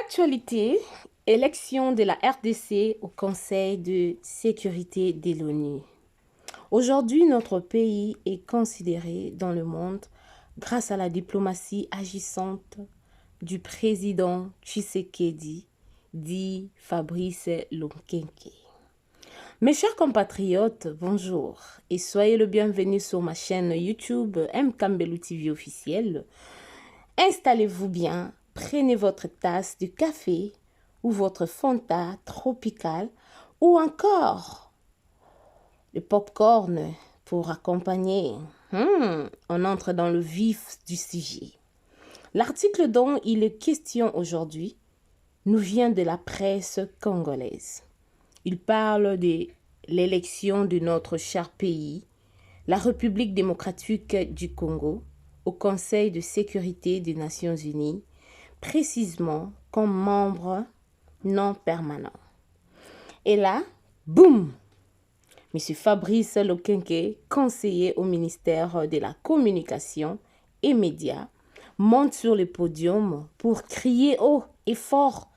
Actualité, élection de la RDC au Conseil de sécurité de l'ONU. Aujourd'hui, notre pays est considéré dans le monde grâce à la diplomatie agissante du président Tshisekedi, dit Fabrice Lonkenke. Mes chers compatriotes, bonjour et soyez le bienvenu sur ma chaîne YouTube M. Kambelou TV officielle. Installez-vous bien, prenez votre tasse de café ou votre Fanta tropical ou encore le popcorn pour accompagner. On entre dans le vif du sujet. L'article dont il est question aujourd'hui nous vient de la presse congolaise. Il parle de l'élection de notre cher pays, la République démocratique du Congo, au Conseil de sécurité des Nations Unies, précisément comme membre non permanent. Et là, boum! M. Fabrice Lonkenke, conseiller au ministère de la Communication et Médias, monte sur le podium pour crier haut et fort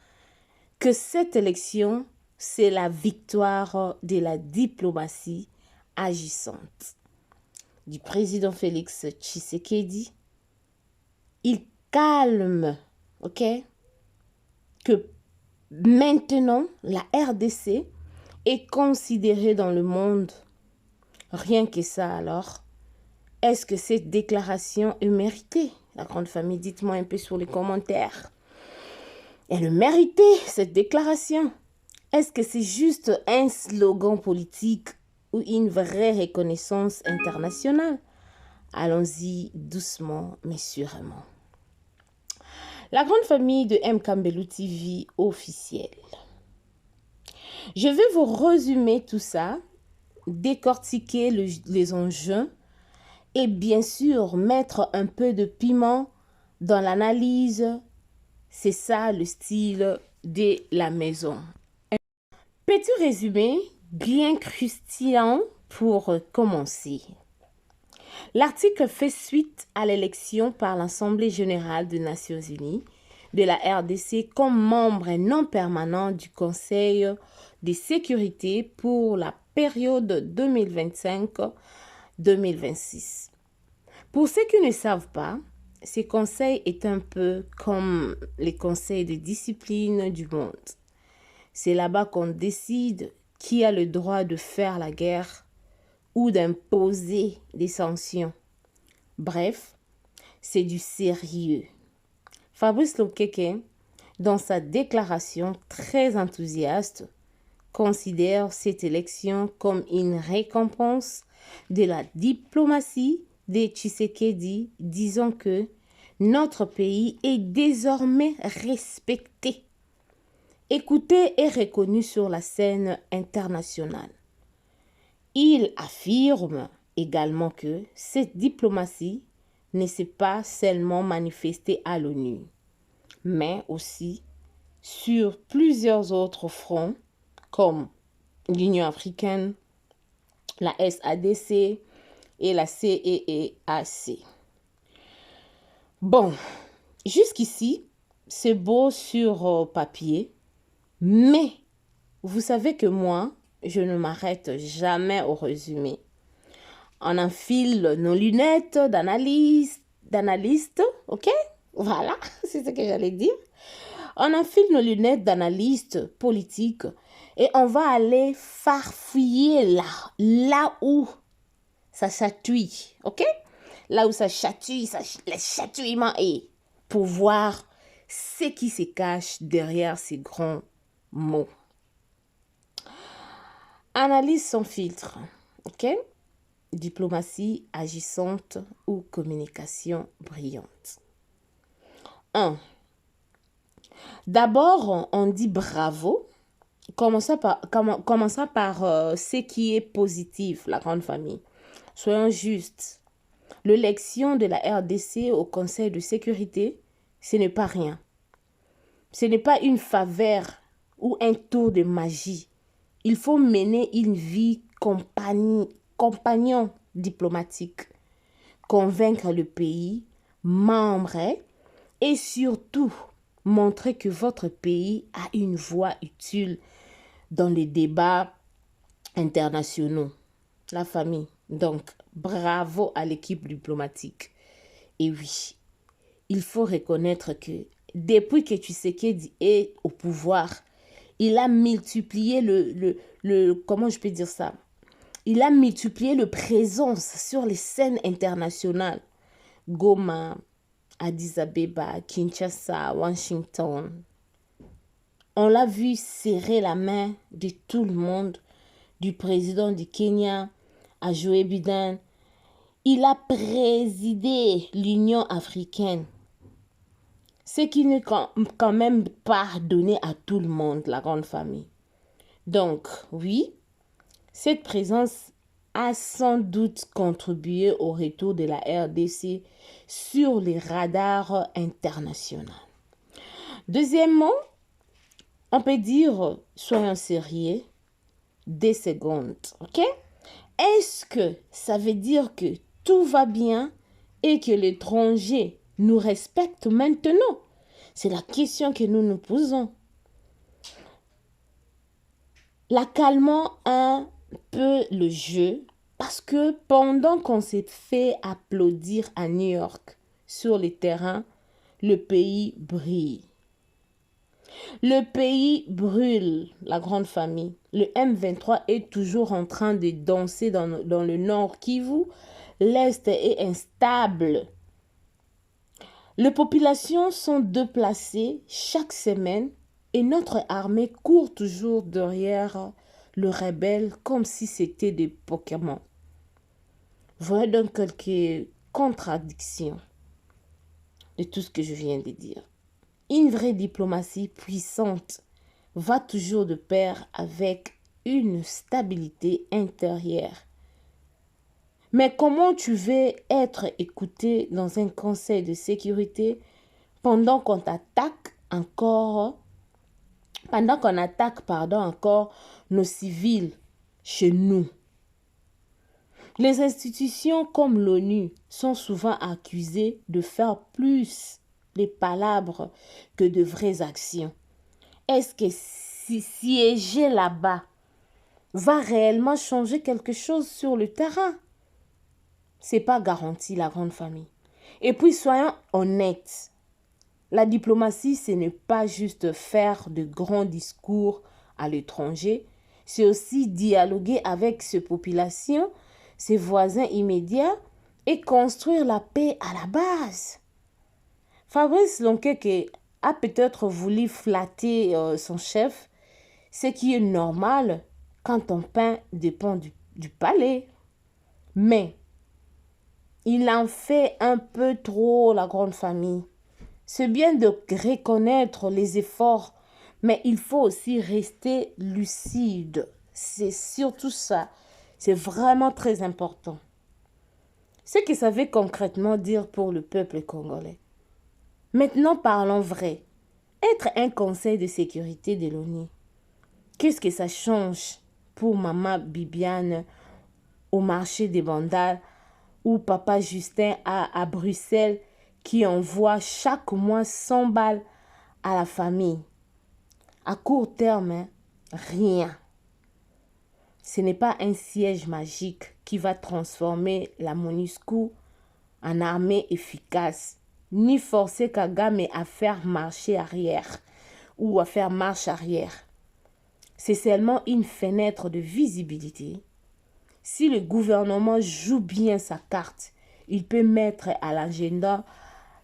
que cette élection, c'est la victoire de la diplomatie agissante du président Félix Tshisekedi. Il calme, ok, que maintenant la RDC est considérée dans le monde. Rien que ça alors. Est-ce que cette déclaration est méritée? La grande famille, dites-moi un peu sur les commentaires. Elle est méritée, cette déclaration. Est-ce que c'est juste un slogan politique ou une vraie reconnaissance internationale? Allons-y doucement mais sûrement. La grande famille de M. Kambelou TV officielle. Je vais vous résumer tout ça, décortiquer les enjeux et bien sûr mettre un peu de piment dans l'analyse. C'est ça le style de la maison. Petit résumé bien croustillant pour commencer. L'article fait suite à l'élection par l'Assemblée générale des Nations unies de la RDC comme membre non permanent du Conseil de sécurité pour la période 2025-2026. Pour ceux qui ne savent pas, ce conseil est un peu comme les conseils de discipline du monde. C'est là-bas qu'on décide qui a le droit de faire la guerre ou d'imposer des sanctions. Bref, c'est du sérieux. Fabrice Lonkenke, dans sa déclaration très enthousiaste, considère cette élection comme une récompense de la diplomatie de Tshisekedi, disant que notre pays est désormais respecté, écouté et reconnu sur la scène internationale. Il affirme également que cette diplomatie ne s'est pas seulement manifestée à l'ONU, mais aussi sur plusieurs autres fronts comme l'Union africaine, la SADC et la CEEAC. Bon, jusqu'ici, c'est beau sur papier, mais vous savez que moi, je ne m'arrête jamais au résumé. On enfile nos lunettes d'analyste, ok? Voilà, c'est ce que j'allais dire. On enfile nos lunettes d'analyste politique et on va aller farfouiller là où ça chatouille, ok? Là où ça chatouille, le chatouillement est pour voir ce qui se cache derrière ces grands mots. Analyse sans filtre, ok? Diplomatie agissante ou communication brillante. 1. D'abord, on dit bravo. Commençons par ce qui est positif, la grande famille. Soyons justes. L'élection de la RDC au Conseil de sécurité, ce n'est pas rien. Ce n'est pas une faveur ou un tour de magie. Il faut mener une vie compagnon diplomatique, convaincre le pays, membre et surtout montrer que votre pays a une voix utile dans les débats internationaux. La famille. Donc, bravo à l'équipe diplomatique. Et oui, il faut reconnaître que depuis que Tshisekedi est au pouvoir, il a multiplié comment je peux dire ça? Il a multiplié le présence sur les scènes internationales. Goma, Addis Abeba, Kinshasa, Washington. On l'a vu serrer la main de tout le monde, du président du Kenya à Joe Biden. Il a présidé l'Union africaine. Ce qui n'est quand même pas donné à tout le monde, la grande famille. Donc, oui, cette présence a sans doute contribué au retour de la RDC sur les radars internationaux. Deuxièmement, on peut dire, soyons sérieux, des secondes, ok? Est-ce que ça veut dire que tout va bien et que l'étranger nous respecte maintenant? C'est la question que nous nous posons. La calmons un peu le jeu parce que pendant qu'on s'est fait applaudir à New York sur les terrains, le pays brille. Le pays brûle, la grande famille. Le M23 est toujours en train de danser dans le nord Kivu. L'Est est instable. Les populations sont déplacées chaque semaine et notre armée court toujours derrière le rebelle comme si c'était des Pokémon. Voilà donc quelques contradictions de tout ce que je viens de dire. Une vraie diplomatie puissante va toujours de pair avec une stabilité intérieure. Mais comment tu veux être écouté dans un conseil de sécurité pendant qu'on attaque encore nos civils chez nous? Les institutions comme l'ONU sont souvent accusées de faire plus des palabres que de vraies actions. Est-ce que siéger là-bas va réellement changer quelque chose sur le terrain? C'est pas garanti, la grande famille. Et puis soyons honnêtes. La diplomatie, ce n'est pas juste faire de grands discours à l'étranger, c'est aussi dialoguer avec ses populations, ses voisins immédiats et construire la paix à la base. Fabrice Lonkeke a peut-être voulu flatter son chef, ce qui est normal quand ton pain dépend du palais. Mais il en fait un peu trop, la grande famille. C'est bien de reconnaître les efforts, mais il faut aussi rester lucide. C'est surtout ça. C'est vraiment très important. Ce que ça veut concrètement dire pour le peuple congolais. Maintenant, parlons vrai. Être un conseil de sécurité de l'ONU, qu'est-ce que ça change pour maman Bibiane au marché des Bandals ou papa Justin à Bruxelles qui envoie chaque mois 100 balles à la famille? À court terme, rien. Ce n'est pas un siège magique qui va transformer la MONUSCO en armée efficace, ni forcer Kagame à faire marche arrière. C'est seulement une fenêtre de visibilité. Si le gouvernement joue bien sa carte, il peut mettre à l'agenda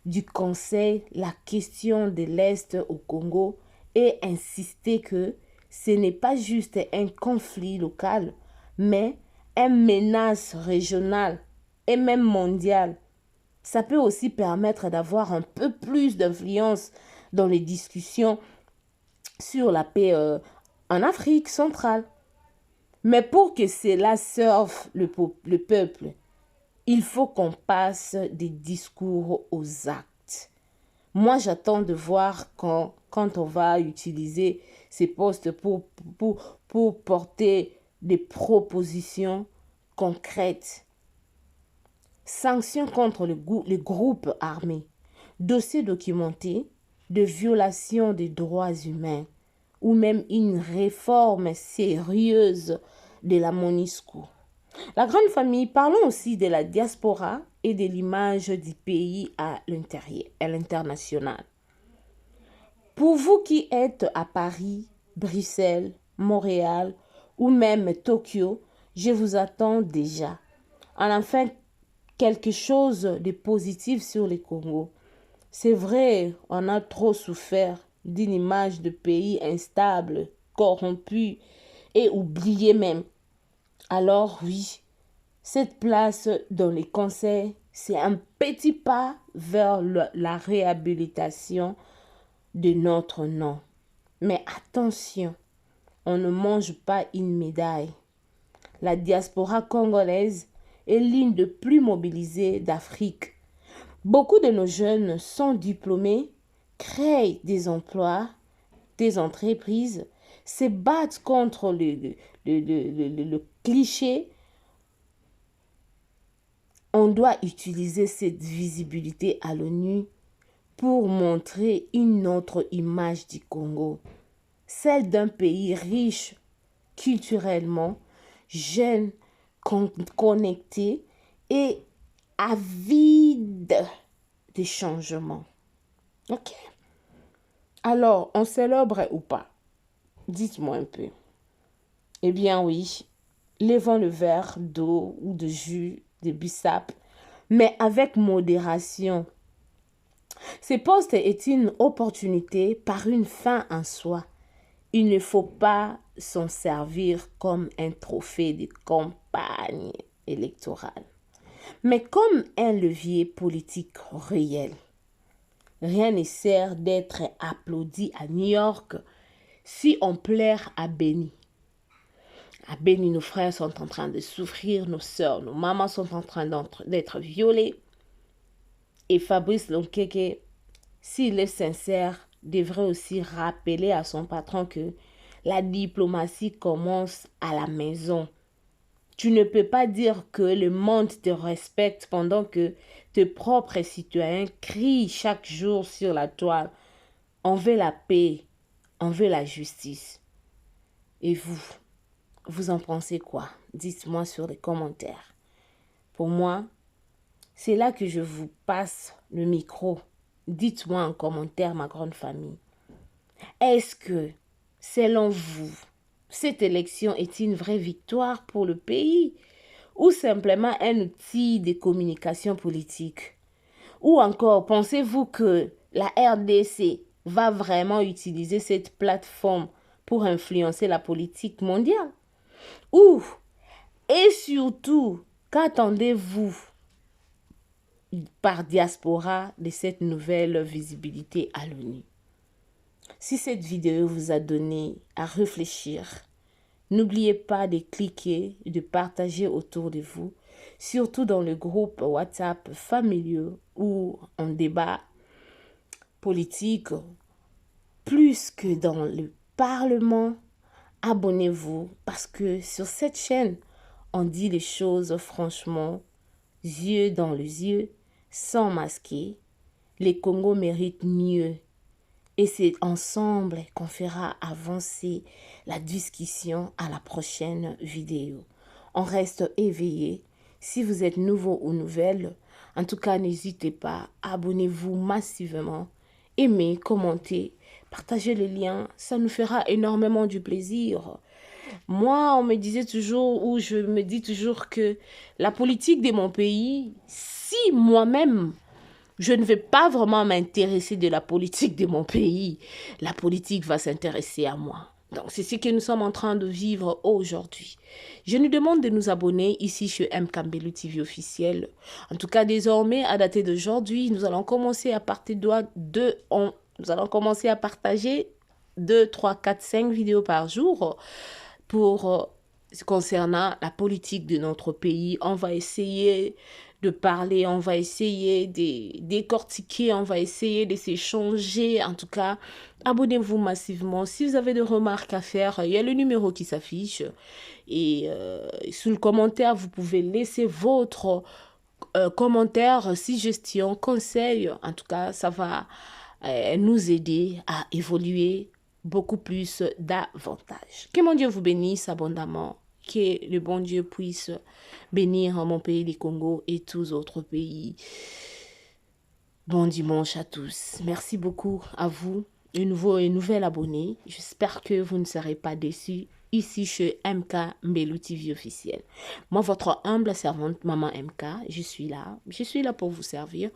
du Conseil la question de l'Est au Congo et insister que ce n'est pas juste un conflit local, mais une menace régionale et même mondiale. Ça peut aussi permettre d'avoir un peu plus d'influence dans les discussions sur la paix en Afrique centrale. Mais pour que cela serve le peuple, il faut qu'on passe des discours aux actes. Moi, j'attends de voir quand on va utiliser ces postes pour porter des propositions concrètes. Sanctions contre les groupes armés, dossiers documentés, de violation des droits humains ou même une réforme sérieuse de la MONUSCO. La grande famille, parlons aussi de la diaspora et de l'image du pays à l'international. Pour vous qui êtes à Paris, Bruxelles, Montréal ou même Tokyo, je vous attends déjà. Enfin, quelque chose de positif sur le Congo. C'est vrai, on a trop souffert d'une image de pays instable, corrompu et oublié même. Alors oui, cette place dans les conseils, c'est un petit pas vers la réhabilitation de notre nom. Mais attention, on ne mange pas une médaille. La diaspora congolaise est l'une des plus mobilisées d'Afrique. Beaucoup de nos jeunes sont diplômés, créent des emplois, des entreprises, se battent contre le cliché. On doit utiliser cette visibilité à l'ONU pour montrer une autre image du Congo, celle d'un pays riche culturellement, jeune, connecté et avide de changements. Ok. Alors, on célèbre ou pas? Dites-moi un peu. Eh bien oui, levons le verre d'eau ou de jus de bissap, mais avec modération. Ce poste est une opportunité par une fin en soi. Il ne faut pas s'en servir comme un trophée de campagne électorale, mais comme un levier politique réel. Rien ne sert d'être applaudi à New York si on plaire à Beni. À Beni, nos frères sont en train de souffrir, nos sœurs, nos mamans sont en train d'être violées. Et Fabrice Lonkeke, s'il est sincère, devrait aussi rappeler à son patron que la diplomatie commence à la maison. Tu ne peux pas dire que le monde te respecte pendant que tes propres citoyens crient chaque jour sur la toile. On veut la paix, on veut la justice. Et vous en pensez quoi? Dites-moi sur les commentaires. Pour moi, c'est là que je vous passe le micro. Dites-moi en commentaire, ma grande famille. Est-ce que, selon vous, cette élection est une vraie victoire pour le pays ou simplement un outil de communication politique? Ou encore, pensez-vous que la RDC va vraiment utiliser cette plateforme pour influencer la politique mondiale? Ou, et surtout, qu'attendez-vous par diaspora de cette nouvelle visibilité à l'ONU? Si cette vidéo vous a donné à réfléchir, n'oubliez pas de cliquer et de partager autour de vous, surtout dans le groupe WhatsApp familiaux où on débat politique plus que dans le Parlement. Abonnez-vous parce que sur cette chaîne, on dit les choses franchement, yeux dans les yeux, sans masquer. Les Congos méritent mieux. Et c'est ensemble qu'on fera avancer la discussion à la prochaine vidéo. On reste éveillé. Si vous êtes nouveau ou nouvelle, en tout cas, n'hésitez pas, abonnez-vous massivement, aimez, commentez, partagez le lien, ça nous fera énormément du plaisir. Moi, on me disait toujours, ou je me dis toujours que la politique de mon pays, si moi-même, je ne vais pas vraiment m'intéresser de la politique de mon pays. La politique va s'intéresser à moi. Donc, c'est ce que nous sommes en train de vivre aujourd'hui. Je nous demande de nous abonner ici chez M. Kambelu TV officiel. En tout cas, désormais, à dater d'aujourd'hui, nous allons commencer à nous allons commencer à partager 2, 3, 4, 5 vidéos par jour pour concernant la politique de notre pays. On va essayer de parler, on va essayer de décortiquer, on va essayer de s'échanger. En tout cas, abonnez-vous massivement. Si vous avez des remarques à faire, il y a le numéro qui s'affiche. Et sous le commentaire, vous pouvez laisser votre commentaire, suggestion, conseil. En tout cas, ça va nous aider à évoluer beaucoup plus davantage. Que mon Dieu vous bénisse abondamment. Que le bon Dieu puisse bénir mon pays, le Congo, et tous autres pays. Bon dimanche à tous. Merci beaucoup à vous, un nouvel abonné. J'espère que vous ne serez pas déçus ici chez MK Mbelou TV officiel. Moi, votre humble servante, Maman MK, je suis là. Je suis là pour vous servir.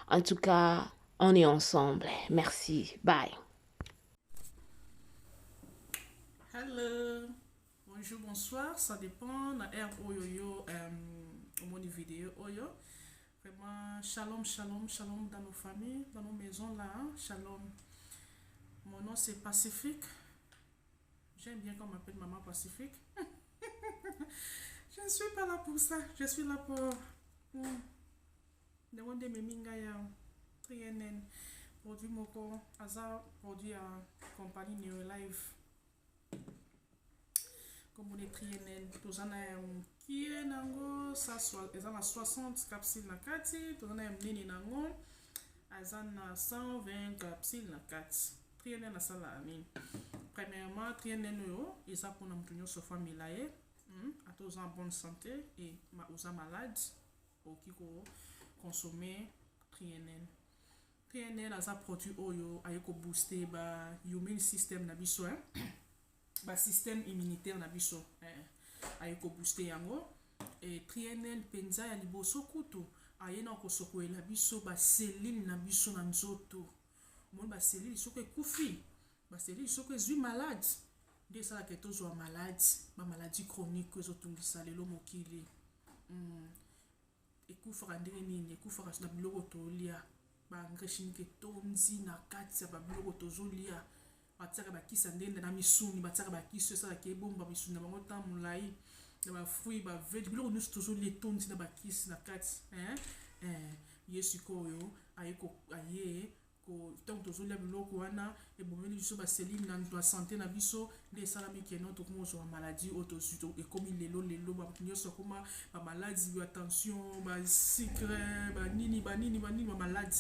En tout cas, on est ensemble. Merci. Bye. Hello, bonjour, bonsoir, ça dépend de l'air oyoyo au monde vidéo oyo. Vraiment, shalom, shalom, shalom dans nos familles, dans nos maisons là, hein. Shalom. Mon nom c'est Pacifique. J'aime bien qu'on m'appelle Maman Pacifique. Je ne suis pas là pour ça, je suis là pour demander mes mingaya, trienen, produit moko, hasard, produit à compagnie Neo Live. Comme on est triennel, tous en a qui est nango, ça soit, ils ont 60 capsules na kati, tous en a mnini nango, ils ont 120 capsules na kati. Triennel na sala ami. Premièrement, triennel yo, ils ont pour nous sur famille là, à tous en bonne santé et aux malades, pour qui consommer triennel. Triennel a produit oyo, ayeko booster ba immune system na biso, ba système immunitaire na biso ayeko booster yango et triennel penza ya liboso kutu ayena kosokoela biso ba cellule na biso na nzoto mon ba cellule soko ekufi ba cellule soko ezwi malade nde sala ke tozwa malade ba maladie chronique ezotungisa lelo mokili ekufaka ndenge nini ekufaka na biloko tolia ba engrais chimique tonzi na kati ya ba biloko tozolia batiaka bakisi ndende na misuni batiaka bakisi esalaka ebomba misuni na bango ntan molai na bafruit bavege biloko nyonso tozolia etondi na bakisi na kati ye sikoyo aye ntango tozolia biloko wana ebomeli biso baselile na sante na biso nde esalami keno tokoma ozwa maladi oyo tozwi ekomi lelo nyonso akoma bamaladi batension basikre banini bamaladi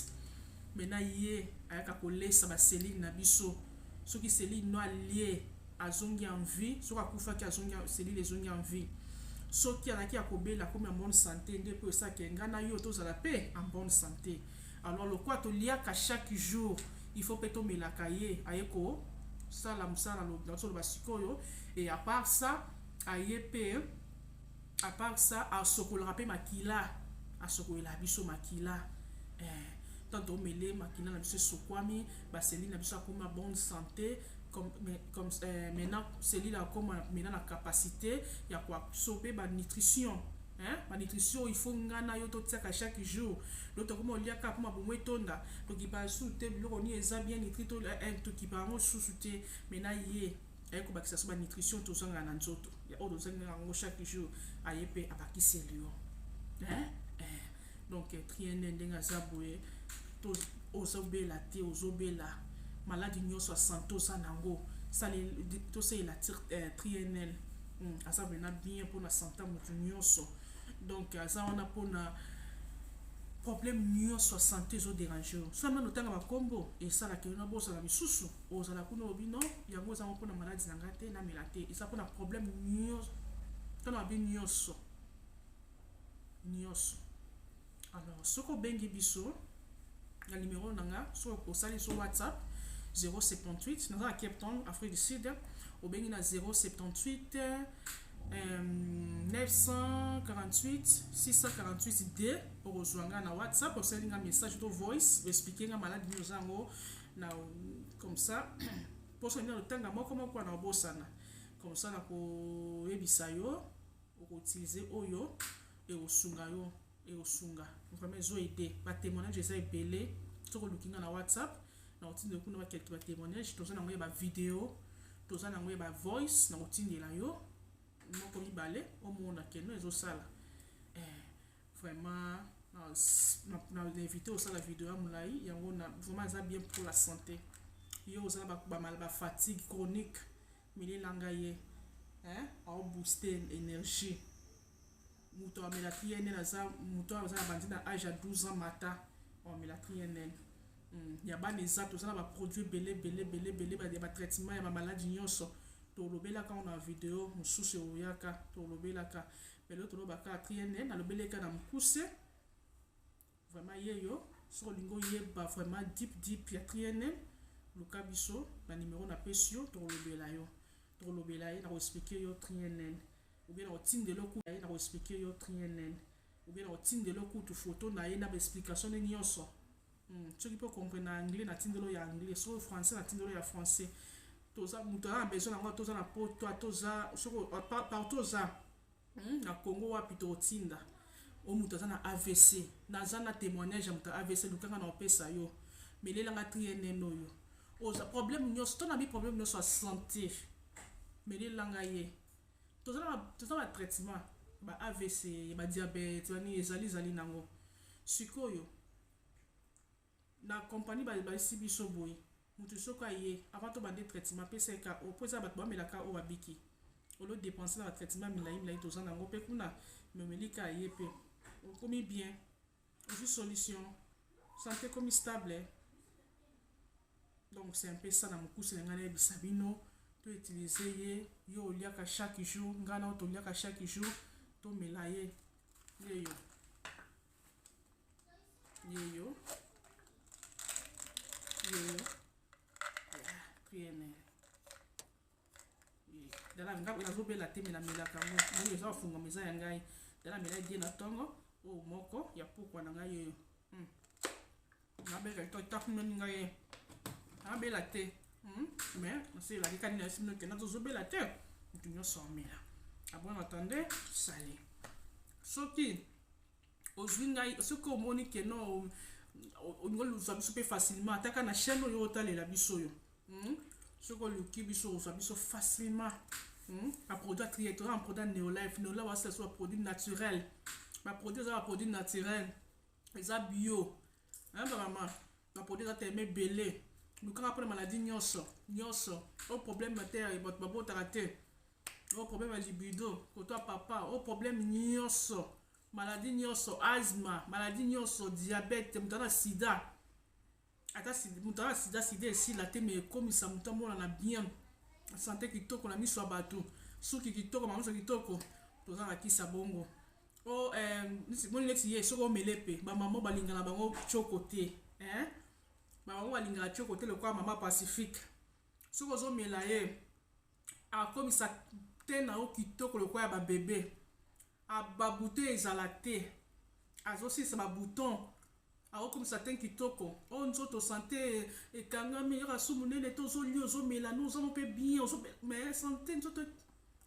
mena ye ayaka kolesa baselile na biso soki selile no alie azongi en vie soki akufaki azongi selile ezongi en vie soki alaki akobela komi en bonne santé nde mpe osaki nga na yo tozala mpe en bonne santé. Alors lokwa toliaka chaque jour il faut mpe tomelaka ye aye kosala mosala nazoloba sikoyo et à part ça aye mpe à part ça asokolaka mpe makila asokolelaka biso makila tant omele makila na biso esokwami baselile na biso akoma na bonne santé comme maintenant selile akoma maintenant na capacité ya koabsorbe banutrition banutrition il faut ngana yo totiaka chaque jour donc tokoma oliaka mpo mabomo etonda tokipa susu te biloko nini eza bien nutri tokipa yango susu te maintenant ye aye kobakisa so banutrition tozongaka na nzoto oyo tozongaka yango chaque jour aye mpe abakiseli yo donc triennel ndenge aza boye ozobela te ozobela maladi nyonso ya santé oza nango tosalela triennel aza vraimen bien mpona santé ya motu nyonso donc aza wana mpona problème nyonso ya santé ezoderange yo so amana otanga bakombo esalaka yo na bozala misusu ozala kuna obino yango ezango mpona maladi na nga te namela te eza mpona problème nyonso mpona mabe nyonso alors soki obengi biso na numéro nanga soki osali so whatsapp 078 naza na Cape Town Afrique du Sud obengi na 078 948 648 d okozwanga na whatsapp osali nga message to voice expliquer nga maladi nyo zango na comme ça poso nina lotanga moko na obosana comme ça na koyebisa yo okotilize oyo ekosunga yo ekosunga vraiment ezoede batémoignage eza ebele soki olukinga na whatsapp na otindela kuna bakelke batémoignage toza nango ya bavideo toza nango ya bavoice na kotindela yo moko mibale omona keno ezosala vraiment na invité osala video ya molai yango vraiment eza bien pour la santé yo ozala bafatigue chronique milelanga ye aobooster énergie moto amela triennel aza moto aza na bandi na age ya 12 ans mata amela triennel ya bana eza tozala baproduit ebele batraitement ya bamaladi nyonso tolobelaka ngo na video mosusu eoyaka tolobelaka lelo tolobaka trienne nalobeleka na mokuse vraiment yeyo soki olingi oyeba vraiment deep ya trienne luka biso na numero napesi yo tokolobela ye na koexplike yo trienne ou bien na kotindela okutu ye na koexplike yo trienne ou bien na kotindela okutu foto na ye na baexplication ne nyonso soki mpo comprendre na anglais na tindelo ya anglais soki français na tindelo ya français toza moto aza na besoin nango toza na poto toza soki partout oza na Congo wapi totinda o moto aza na AVC naza na témoignage ya moto AVC lukanga na opesa yo melelanga trienne oyo oza problème nyonso to na bi problème nyonso ya santé melelanga ye toza na traitement ba AVC ba diabète bani ezali nango sikoyo na compagnie balisi biso boye moto soki aye avant to bande traitement peseka opoza bato bamelaka oyo babiki olo dépenser na traitement milai toza nango mpe kuna memelika aye mpe okomi bien ozwi solution santé komi stable donc c'est un peu ça na mokuse na ngai nayebisa bino to utiliser ye yo oliaka chaque jour ngai na toliaka chaque jour tomela ye yeyo trienne dala nga nazobela te melamelaka ngo ngai eza bafungama eza ya ngai dala mela edie na ntongo oyo moko ya pokwa na ngai yeyo nabeka itakumeni ngai ye nabela te mais naselaki kani na esi mino kenda tozobela te motu nyonso amela abon attende sale soki ozwi ngai soki omoni keno olingo luzwa biso mpe facilement ataka na chaîne oyo otalela biso oyo soki oluki biso ozwa biso facilement baproduit atrie toza na produit neolife wasila so baproduit naturel baproduit eza baproduit naturel eza bio bamama baproduit eza teme ebele lukanga mpona maladi nyonso o problème te bato babotaka te o problème ya libido koto ya papa o problème nyonso maladi nyonso asthme maladi nyonso diabète moto na sida ata moto na sida esila te me ekomisa moto amona na bien santé kitoko na miso ya bato suki kitoko mamuso kitoko toza na kisa bongo moni neti ye soki omele mpe bamama balingana bango tioko te bamama balingana tioko te lokola mama pacifique soki ozomela ye akomisa te na yo kitoko lokola ya babebe babouton ezala te azosilisa babouton akokomisa te kitoko oyo nzoto santé ekangami yoka su monene te ozolia ozomela no ozamo mpe bien mais santé nzoto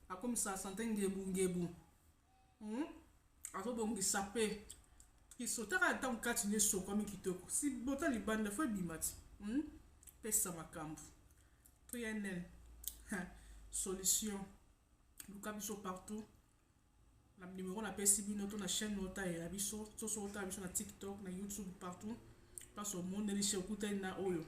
akomisa santé ngebu azobongisa mpe kisotaka ntango kati na esokwami kitoko si bota libanda fo ebima ti pesa makambo trienne solution luka biso partout na numéro napesi bino to na chaîne otalela biso soso otala biso na TikTok na YouTube partout place omoneli chez okutani na oyo